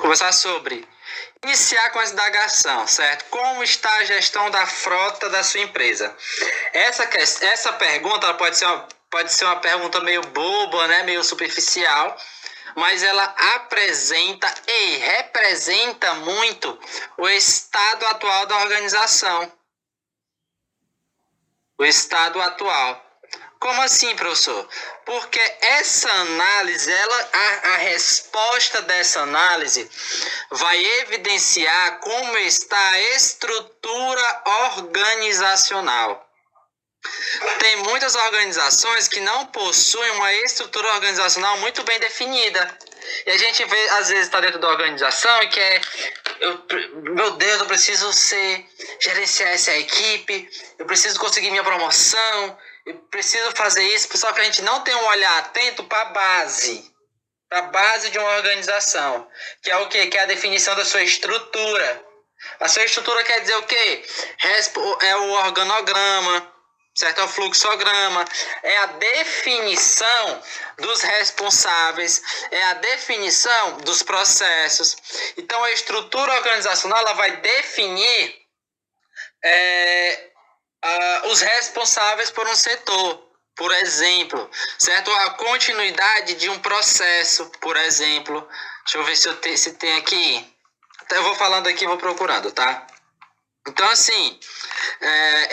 conversar sobre iniciar com a indagação, certo? Como está a gestão da frota da sua empresa? Essa pergunta ela pode ser uma pergunta meio boba, né? Meio superficial, mas ela apresenta e representa muito o estado atual da organização. O estado atual. Como assim, professor? Porque essa análise, a resposta dessa análise vai evidenciar como está a estrutura organizacional. Tem muitas organizações que não possuem uma estrutura organizacional muito bem definida. E a gente vê, às vezes, está dentro da organização e quer... meu Deus, eu preciso gerenciar essa equipe, eu preciso conseguir minha promoção, eu preciso fazer isso, só que a gente não tem um olhar atento para a base de uma organização, que é o quê? Que é a definição da sua estrutura. A sua estrutura quer dizer o quê? É o organograma, certo? É o fluxograma, é a definição dos responsáveis, é a definição dos processos. Então, a estrutura organizacional ela vai definir os responsáveis por um setor, por exemplo, certo? A continuidade de um processo, por exemplo. Deixa eu ver se tem aqui. Eu vou falando aqui, vou procurando, tá? Então, assim,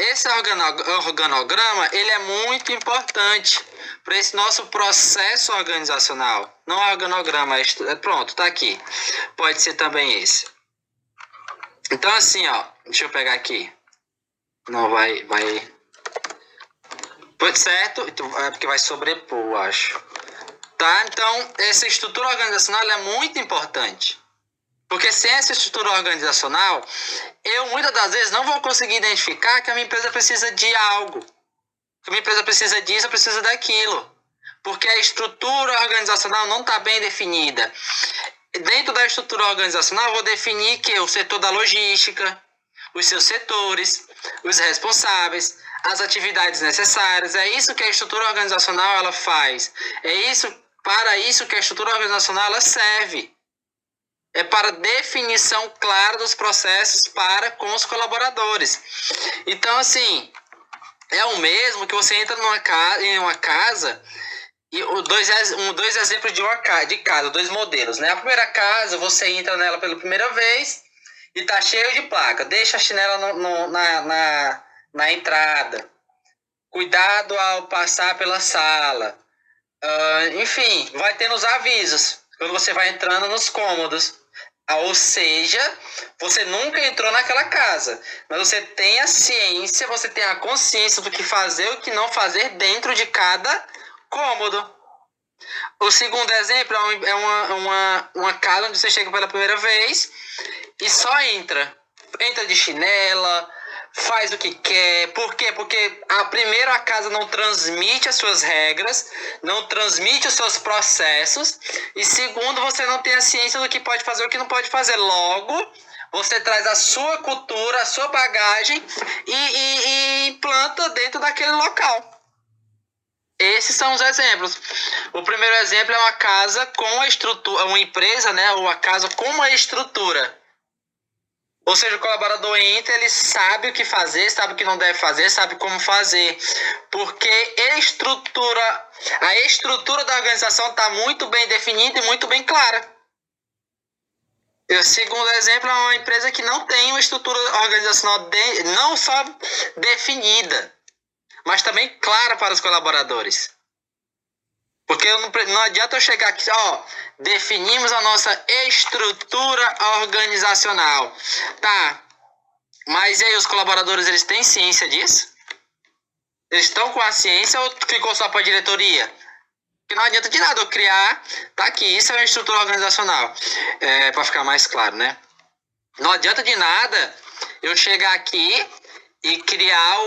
esse organograma, ele é muito importante para esse nosso processo organizacional. Não é organograma, pronto, tá aqui. Pode ser também esse. Então, assim, ó, deixa eu pegar aqui. Não vai... Certo? É porque vai sobrepor, acho. Tá? Então, essa estrutura organizacional é muito importante. Porque sem essa estrutura organizacional, eu muitas das vezes não vou conseguir identificar que a minha empresa precisa de algo. Que a minha empresa precisa disso, precisa daquilo. Porque a estrutura organizacional não está bem definida. Dentro da estrutura organizacional, eu vou definir que o setor da logística, os seus setores, os responsáveis, as atividades necessárias. É isso que a estrutura organizacional ela faz. Para isso que a estrutura organizacional ela serve. É para definição clara dos processos para com os colaboradores. Então, assim, é o mesmo que você entra em uma casa e dois exemplos de casa, dois modelos, né? A primeira casa, você entra nela pela primeira vez e tá cheio de placa. Deixa a chinela na entrada. Cuidado ao passar pela sala. Enfim, vai tendo os avisos quando você vai entrando nos cômodos. Ou seja, você nunca entrou naquela casa, mas você tem a ciência, você tem a consciência do que fazer e o que não fazer dentro de cada cômodo. O segundo exemplo é uma casa onde você chega pela primeira vez e só entra de chinela, faz o que quer. Por quê? Porque primeiro a casa não transmite as suas regras, não transmite os seus processos, e segundo, você não tem a ciência do que pode fazer e o que não pode fazer. Logo, você traz a sua cultura, a sua bagagem e implanta dentro daquele local. Esses são os exemplos. O primeiro exemplo é uma casa com a estrutura, uma empresa, né? Ou a casa com uma estrutura. Ou seja, o colaborador entra, ele sabe o que fazer, sabe o que não deve fazer, sabe como fazer. Porque a estrutura da organização está muito bem definida e muito bem clara. E o segundo exemplo é uma empresa que não tem uma estrutura organizacional não só definida, mas também clara para os colaboradores. Porque não adianta eu chegar aqui, definimos a nossa estrutura organizacional. Tá, mas e aí os colaboradores, eles têm ciência disso? Eles estão com a ciência ou ficou só para a diretoria? Porque não adianta de nada eu criar, tá aqui, isso é uma estrutura organizacional. Para ficar mais claro, né? Não adianta de nada eu chegar aqui e criar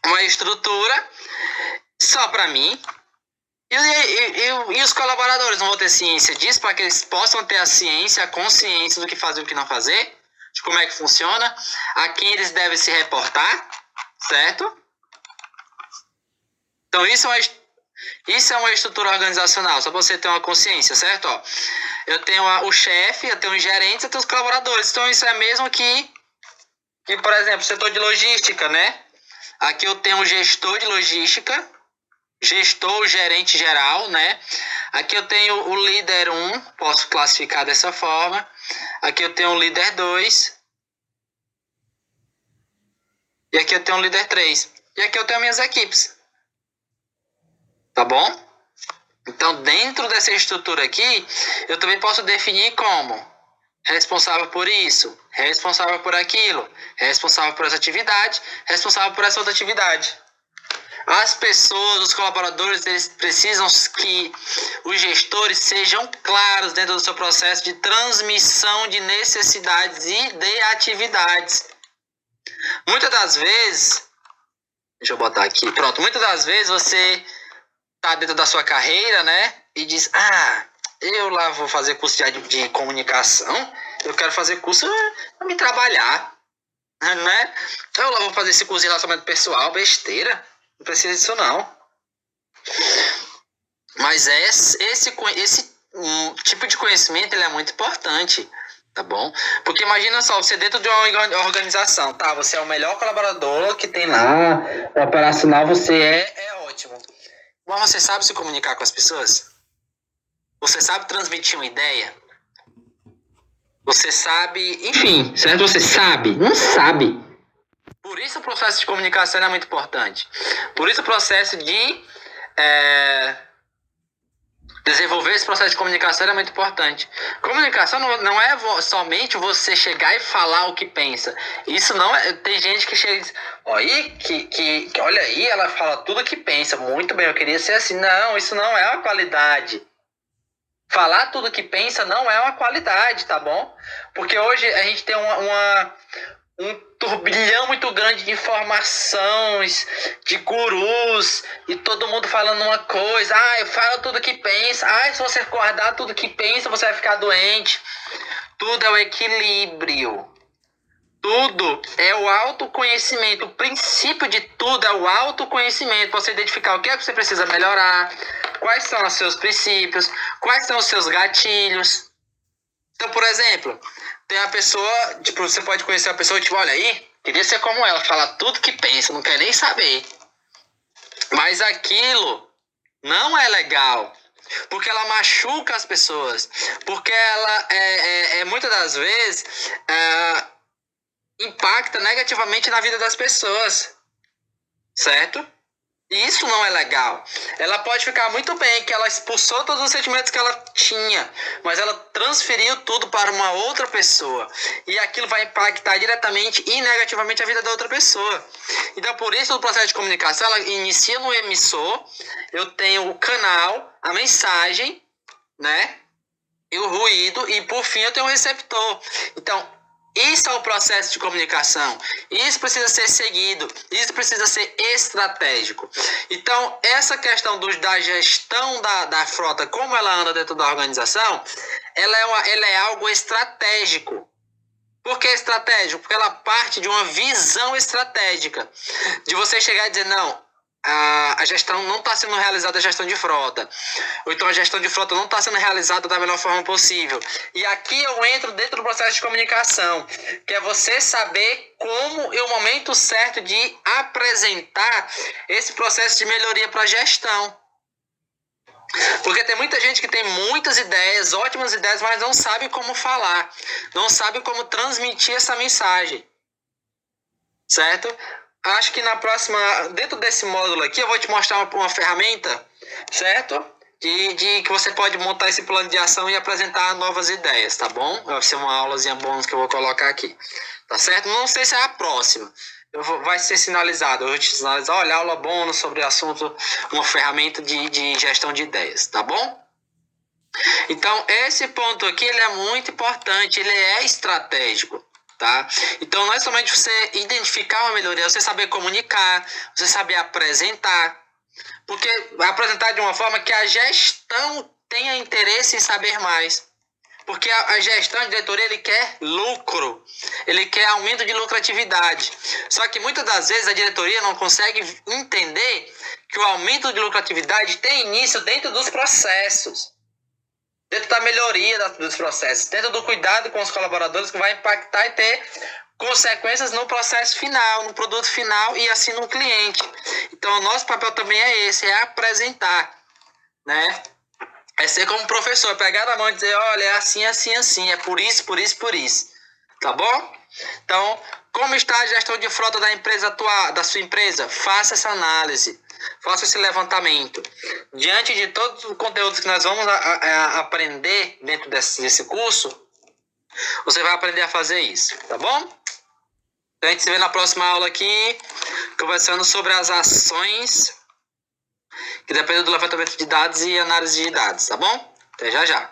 uma estrutura só para mim. E os colaboradores não vão ter ciência disso para que eles possam ter a ciência, a consciência do que fazer e o que não fazer, de como é que funciona, a quem eles devem se reportar, certo? Então isso Isso é uma estrutura organizacional, só para você ter uma consciência, certo? Ó, eu tenho o chefe, eu tenho os gerentes, eu tenho os colaboradores. Então, isso é mesmo que, por exemplo, setor de logística, né? Aqui eu tenho o gestor de logística, gestor, gerente geral, né? Aqui eu tenho o líder 1, posso classificar dessa forma. Aqui eu tenho o líder 2. E aqui eu tenho o líder 3. E aqui eu tenho minhas equipes. Tá bom? Então, dentro dessa estrutura aqui, eu também posso definir como responsável por isso, responsável por aquilo, responsável por essa atividade, responsável por essa outra atividade. As pessoas, os colaboradores, eles precisam que os gestores sejam claros dentro do seu processo de transmissão de necessidades e de atividades. Muitas das vezes, deixa eu botar aqui, pronto, muitas das vezes você tá dentro da sua carreira, né, e diz, eu lá vou fazer curso de comunicação, eu quero fazer curso para me trabalhar, né, eu lá vou fazer esse curso de relacionamento pessoal, besteira, não precisa disso não. Mas esse tipo de conhecimento ele é muito importante, tá bom? Porque imagina só, você dentro de uma organização, tá? Você é o melhor colaborador que tem lá, o operacional você é ótimo. Mas você sabe se comunicar com as pessoas? Você sabe transmitir uma ideia? Você sabe, enfim, certo? Você sabe? Não sabe. Por isso o processo de comunicação é muito importante. Por isso o processo de desenvolver esse processo de comunicação é muito importante. Comunicação não é somente você chegar e falar o que pensa. Isso não é. Tem gente que chega e diz, olha aí, ela fala tudo o que pensa. Muito bem, eu queria ser assim. Não, isso não é uma qualidade. Falar tudo o que pensa não é uma qualidade, tá bom? Porque hoje a gente tem um turbilhão muito grande de informações, de gurus, e todo mundo falando uma coisa, fala tudo que pensa, se você guardar tudo que pensa, você vai ficar doente. Tudo é o equilíbrio. Tudo é o autoconhecimento. O princípio de tudo é o autoconhecimento. Você identificar o que é que você precisa melhorar, quais são os seus princípios, quais são os seus gatilhos. Então, por exemplo, tem a pessoa, você pode conhecer a pessoa, olha aí, queria ser como ela, fala tudo que pensa, não quer nem saber. Mas aquilo não é legal, porque ela machuca as pessoas, porque ela, muitas das vezes, impacta negativamente na vida das pessoas, certo? E isso não é legal. Ela pode ficar muito bem, que ela expulsou todos os sentimentos que ela tinha, mas ela transferiu tudo para uma outra pessoa. E aquilo vai impactar diretamente e negativamente a vida da outra pessoa. Então, por isso, o processo de comunicação, ela inicia no emissor, eu tenho o canal, a mensagem, né? E o ruído, e por fim eu tenho o receptor. Então, isso é o processo de comunicação. Isso precisa ser seguido. Isso precisa ser estratégico. Então, essa questão da gestão da frota, como ela anda dentro da organização, ela é algo estratégico. Por que estratégico? Porque ela parte de uma visão estratégica. De você chegar e dizer, não, a gestão não está sendo realizada, a gestão de frota. Ou então a gestão de frota não está sendo realizada da melhor forma possível. E aqui eu entro dentro do processo de comunicação, que é você saber como é o momento certo de apresentar esse processo de melhoria para a gestão. Porque tem muita gente que tem muitas ideias, ótimas ideias, mas não sabe como falar, não sabe como transmitir essa mensagem, certo? Acho que na próxima, dentro desse módulo aqui, eu vou te mostrar uma ferramenta, certo? De que você pode montar esse plano de ação e apresentar novas ideias, tá bom? Vai ser uma aulazinha bônus que eu vou colocar aqui, tá certo? Não sei se é a próxima, vai ser sinalizado, eu vou te sinalizar, olha, aula bônus sobre o assunto, uma ferramenta de gestão de ideias, tá bom? Então, esse ponto aqui, ele é muito importante, ele é estratégico. Tá? Então não é somente você identificar uma melhoria, é você saber comunicar, você saber apresentar, porque apresentar de uma forma que a gestão tenha interesse em saber mais, Porque a gestão de diretoria, ele quer lucro, ele quer aumento de lucratividade. Só que muitas das vezes a diretoria não consegue entender que o aumento de lucratividade tem início dentro dos processos, dentro da melhoria dos processos, dentro do cuidado com os colaboradores, que vai impactar e ter consequências no processo final, no produto final e assim no cliente. Então o nosso papel também é esse, é apresentar, né? É ser como professor, pegar na mão e dizer, olha, é assim, assim, assim, é por isso, por isso, por isso. Tá bom? Então, como está a gestão de frota da empresa atual, da sua empresa? Faça essa análise, faça esse levantamento. Diante de todos os conteúdos que nós vamos aprender dentro desse curso, você vai aprender a fazer isso, tá bom? Então, a gente se vê na próxima aula aqui, conversando sobre as ações que dependem do levantamento de dados e análise de dados, tá bom? Até já já.